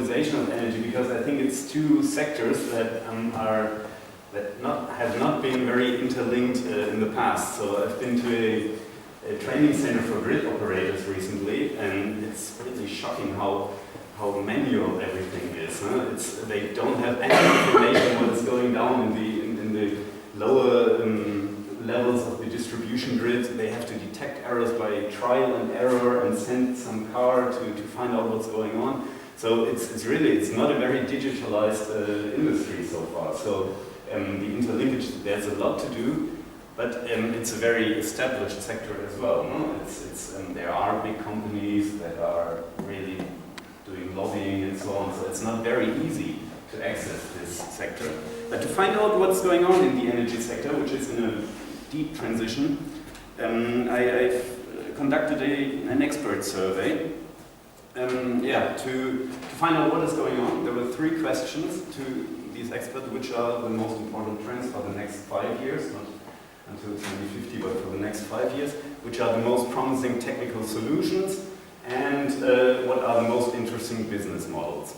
digitalization of energy, because I think it's two sectors that have not been very interlinked in the past. So I've been to a training center for grid operators recently, and it's really shocking how manual everything is. Huh? They don't have any information what is going down in the lower levels of the distribution grid. They have to detect errors by trial and error and send some car to find out what's going on. So it's not a very digitalized industry so far. So the interlinkage, there's a lot to do, but it's a very established sector as well. No? There are big companies that are really doing lobbying and so on, so it's not very easy to access this sector. But to find out what's going on in the energy sector, which is in a deep transition, I've conducted an expert survey to find out what is going on. There were 3 questions to these experts: which are the most important trends for the next 5 years, not until 2050, but for the next 5 years, which are the most promising technical solutions, and what are the most interesting business models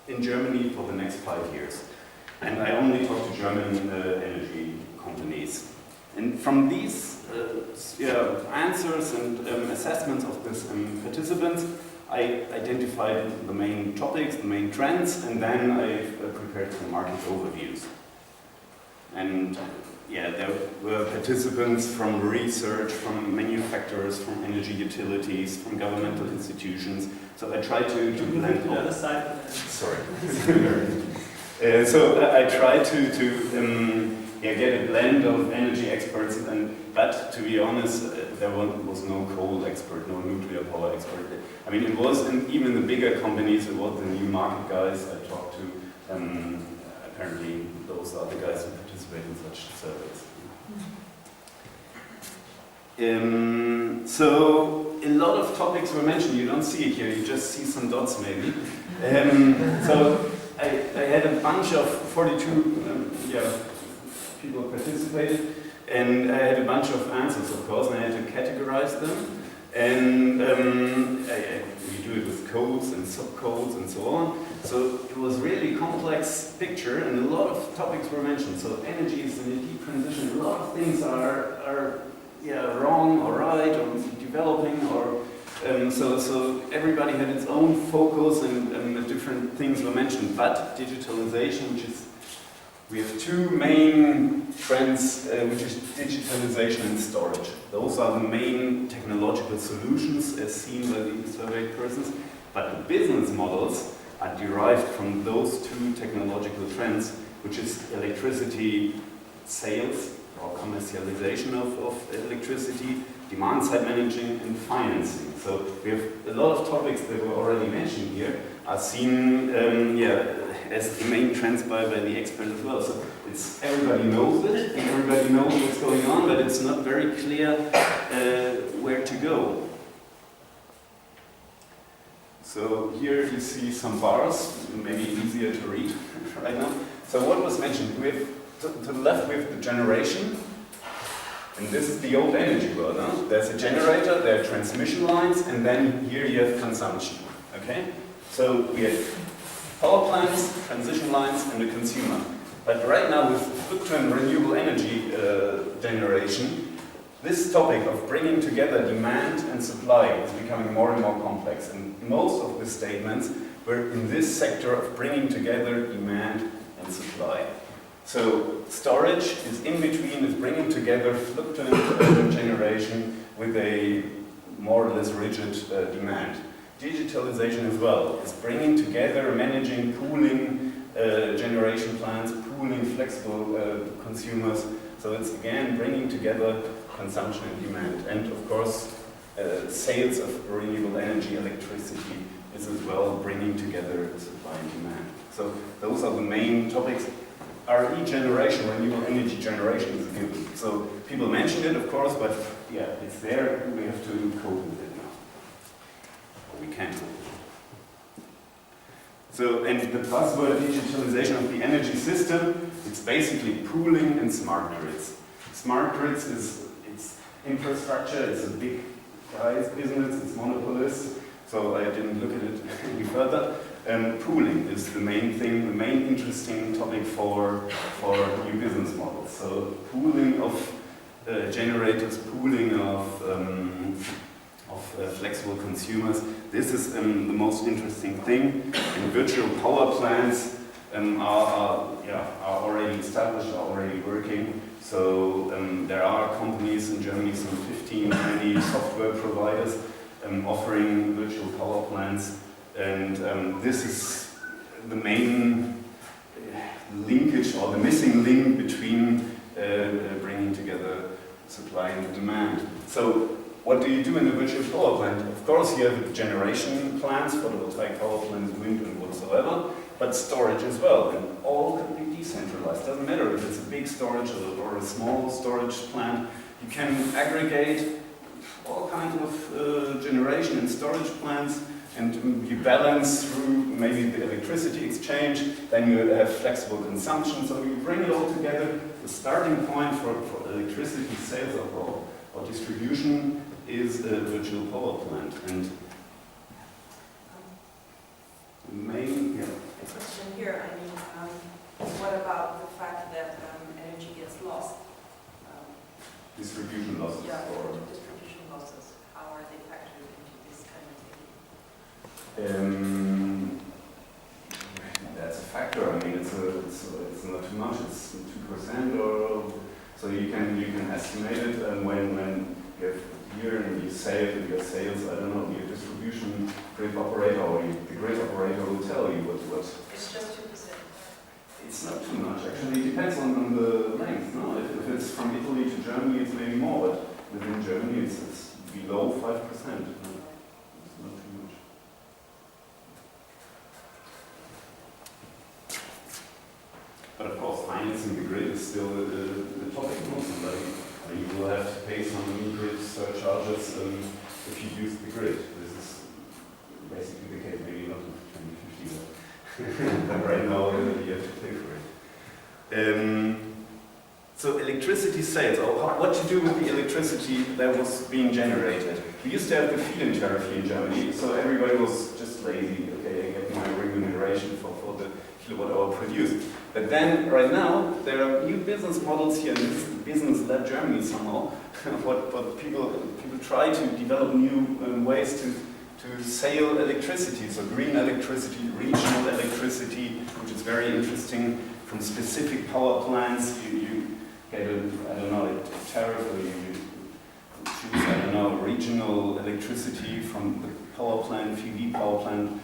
in Germany for the next 5 years. And I only talk to German energy companies. And from these answers and assessments of these participants, I identified the main topics, the main trends, and then I prepared some market overviews. And there were participants from research, from manufacturers, from energy utilities, from governmental institutions. So I tried to blend all. Sorry. So I tried to get a blend of energy experts, but to be honest, there was no coal expert, no nuclear power expert. I mean, it was, even the bigger companies, it was the new market guys I talked to. Apparently, those are the guys who participate in such surveys. So, a lot of topics were mentioned. You don't see it here, you just see some dots maybe. So, I had a bunch of 42 people participated, and I had a bunch of answers, of course, and I had to categorize them. And we do it with codes and subcodes and so on. So it was really a complex picture, and a lot of topics were mentioned. So energy is in a deep transition. A lot of things are wrong or right or developing, or so everybody had its own focus, and the different things were mentioned. But digitalization, we have 2 main trends, which is digitalization and storage. Those are the main technological solutions as seen by the surveyed persons, but the business models are derived from those 2 technological trends, which is electricity sales or commercialization of electricity, demand-side managing, and financing. So we have a lot of topics that were already mentioned here are seen as the main trends by the expert as well. So everybody knows it, and everybody knows what's going on, but it's not very clear where to go. So here you see some bars, maybe easier to read right now. So what was mentioned? We have to the left we have the generation, and this is the old energy world. Huh? There's a generator, there are transmission lines, and then here you have consumption. Okay? So we have power plants, transition lines, and the consumer. But right now with fluctuant renewable energy generation, this topic of bringing together demand and supply is becoming more and more complex. And most of the statements were in this sector of bringing together demand and supply. So storage is in between, is bringing together fluctuant generation with a more or less rigid demand. Digitalization as well is bringing together, managing, pooling generation plants, pooling flexible consumers. So it's again bringing together consumption and demand. And of course, sales of renewable energy, electricity is as well bringing together supply and demand. So those are the main topics. RE generation, renewable energy generation is a given. So people mentioned it, of course, but yeah, it's there. We have to cope with it now. Or we can cope with it. So, and the buzzword digitalization of the energy system, it's basically pooling and smart grids. Smart grids is infrastructure, it's a big guy's business, it's monopolist. So I didn't look at it any further. pooling is the main thing, the main interesting topic for new business models. So pooling of generators, pooling of flexible consumers. This is the most interesting thing. And virtual power plants are already established, are already working. So there are companies in Germany, some 15, 20 software providers offering virtual power plants. And this is the main linkage or the missing link between bringing together supply and demand. So what do you do in a virtual power plant? Of course you have generation plants, photovoltaic power plants, wind and whatsoever, but storage as well, and all can be decentralized. Doesn't matter if it's a big storage or a small storage plant. You can aggregate all kinds of generation and storage plants, and you balance through maybe the electricity exchange, then you have flexible consumption, so you bring it all together. The starting point for electricity sales or distribution is a virtual power plant. And the main, A question here, I mean, what about the fact that energy gets lost? Distribution losses. Yeah, or distribution losses. How are they factored into this kind of thinking? That's a factor. I mean, it's not too much. It's 2% or so. You can estimate it, and when you have here and you say it in your sales, I don't know, your distribution grid operator or the grid operator will tell you what. It's just 2%. It's not too much. Actually, it depends on the length. No, if it's from Italy to Germany, it's maybe more, but within Germany, it's below 5%. It's not too much. But of course, financing the grid is still the topic. You will have to pay some grid surcharges if you use the grid. This is basically the case, maybe not in 2050, but right now you have to pay for it. So electricity sales, or what to do with the electricity that was being generated. We used to have the feed-in tariff here in Germany, so everybody was just lazy. Okay, I get my remuneration for the kilowatt hour produced. But then, right now, there are new business models here, and this is business-led Germany somehow. What people try to develop new ways to sell electricity, so green electricity, regional electricity, which is very interesting. From specific power plants, you get a tariff, or you choose, regional electricity from the power plant, PV power plant.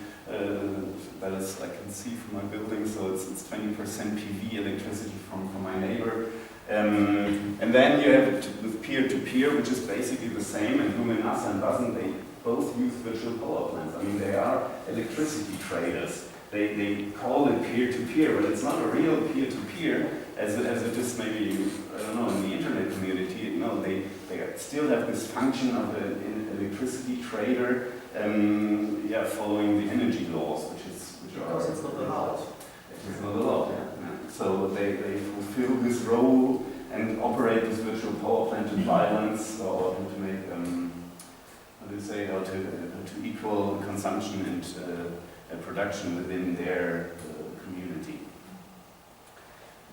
That is, I can see from my building, so it's 20% PV electricity from my neighbor. And then you have it with peer-to-peer, which is basically the same, and Luminous and Basen, they both use virtual power plants. I mean, they are electricity traders. They call it peer-to-peer, but it's not a real peer-to-peer, as it is maybe, in the internet community. No, they still have this function of an electricity trader, following the energy laws, which are... Because it's not allowed. It's not allowed, yeah. So they fulfill this role and operate this virtual power plant to balance or to make, to equal consumption and production within their community.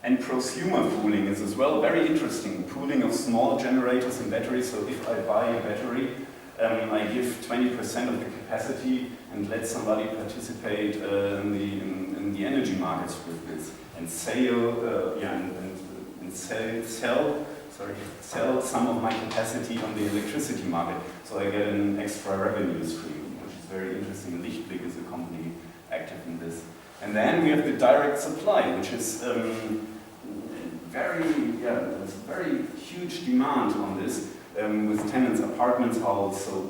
And prosumer pooling is as well very interesting. Pooling of small generators and batteries. So if I buy a battery, I give 20% of the capacity and let somebody participate in the energy markets with this and sell some of my capacity on the electricity market. So I get an extra revenue stream, which is very interesting. Lichtblick is a company active in this. And then we have the direct supply, which is there's very huge demand on this. With tenants, apartments, halls, so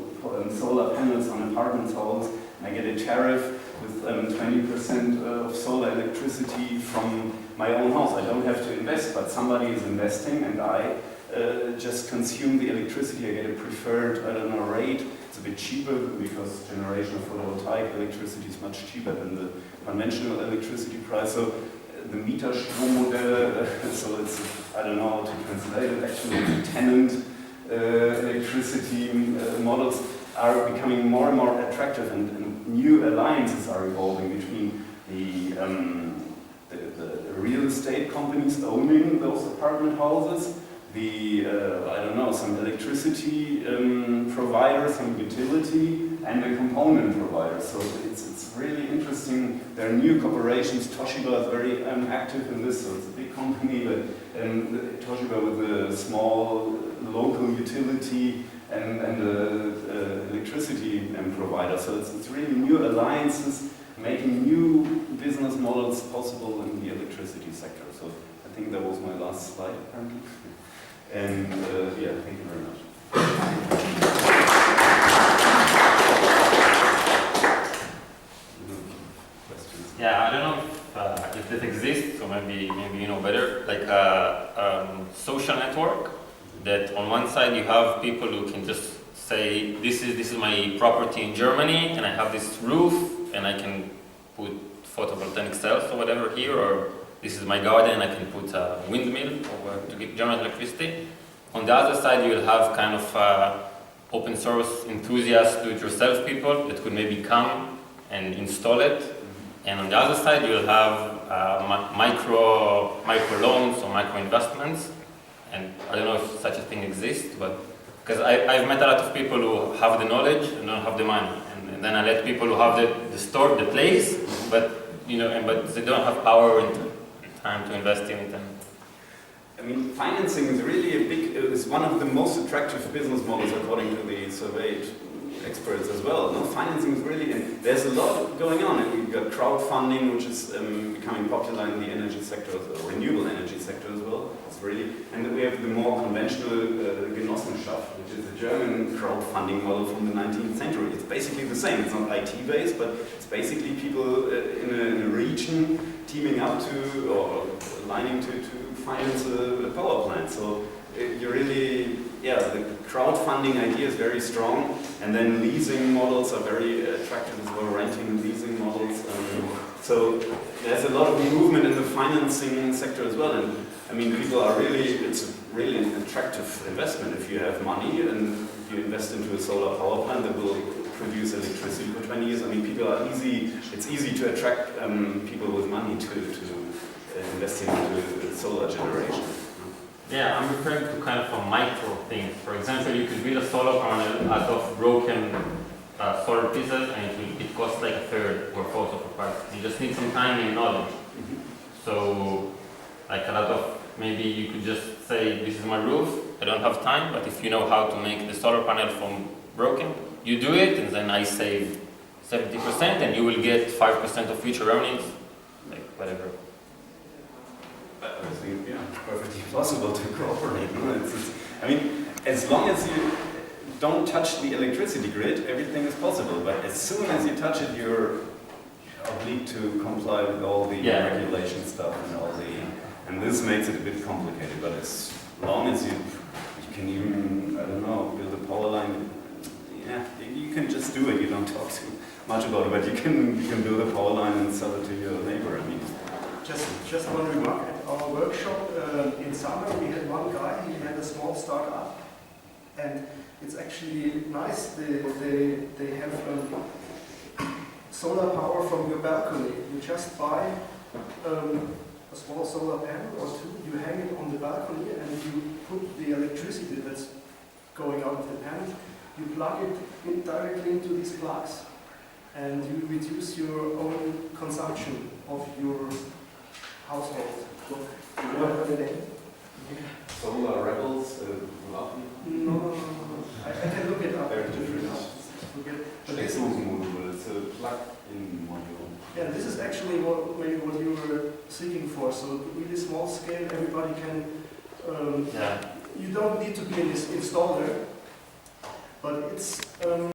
solar panels on apartments, halls. I get a tariff with 20% of solar electricity from my own house. I don't have to invest, but somebody is investing, and I just consume the electricity. I get a preferred, rate. It's a bit cheaper because generation of photovoltaic electricity is much cheaper than the conventional electricity price. So the Mieterstrommodelle, so it's, I don't know how to translate it, actually it's tenant electricity models are becoming more and more attractive, and new alliances are evolving between the real estate companies owning those apartment houses, I don't know, some electricity providers, some utility, and the component providers. So it's really interesting. There are new corporations. Toshiba is very active in this, so it's a big company, but Toshiba with a small local utility and the electricity provider. So it's really new alliances, making new business models possible in the electricity sector. So I think that was my last slide, apparently. And yeah, thank you very much. Yeah, I don't know if that exists, or maybe you know better. Like social network that on one side you have people who can just say this is my property in Germany, and I have this roof, and I can put photovoltaic cells or whatever here, or this is my garden, I can put a windmill to get generate electricity. On the other side, you will have kind of open source enthusiasts, do-it-yourself people that could maybe come and install it. And on the other side, you will have micro loans or micro investments. And I don't know if such a thing exists, but because I've met a lot of people who have the knowledge and don't have the money. And then I let people who have the store, the place, but but they don't have power and time to invest in it. I mean, financing is really is one of the most attractive business models according to the surveyed experts as well. No, financing is really, and there's a lot going on. And we've got crowdfunding, which is becoming popular in the energy sector, the renewable energy sector as well. It's really, and then we have the more conventional Genossenschaft, which is a German crowdfunding model from the 19th century. It's basically the same. It's not IT based, but it's basically people in a region teaming up to or aligning to finance a power plant. So you really, yeah, the crowdfunding idea is very strong, and then leasing models are very attractive as well, renting and leasing models. So there's a lot of movement in the financing sector as well, and I mean, people are really, it's really an attractive investment if you have money and you invest into a solar power plant that will produce electricity for 20 years. I mean, it's easy to attract people with money to invest into solar generation. Yeah, I'm referring to kind of a micro thing. For example, you could build a solar panel out of broken solar pieces, and it costs like a third or fourth of the price. You just need some time and knowledge. So, like a lot of, maybe you could just say, this is my roof, I don't have time, but if you know how to make the solar panel from broken, you do it, and then I save 70%, and you will get 5% of future earnings, like whatever. I think, yeah, it's perfectly possible to cooperate. I mean, as long as you don't touch the electricity grid, everything is possible. But as soon as you touch it, you're obliged to comply with all the regulation stuff and this makes it a bit complicated. But as long as you can even, I don't know, build a power line, yeah, you can just do it. You don't talk too much about it, but you can build a power line and sell it to your neighbor. I mean. Just one remark. At our workshop in summer, we had one guy, he had a small startup, and it's actually nice. They have solar power from your balcony. You just buy a small solar panel or two, you hang it on the balcony, and you put the electricity that's going out of the panel, you plug it in directly into these plugs, and you reduce your own consumption of your household. What are the name? Solar Rebels, No. I can look it up. They're different. It's a plug-in module. Yeah, this is actually maybe what you were seeking for. So really small scale, everybody can. You don't need to be an installer, but it's.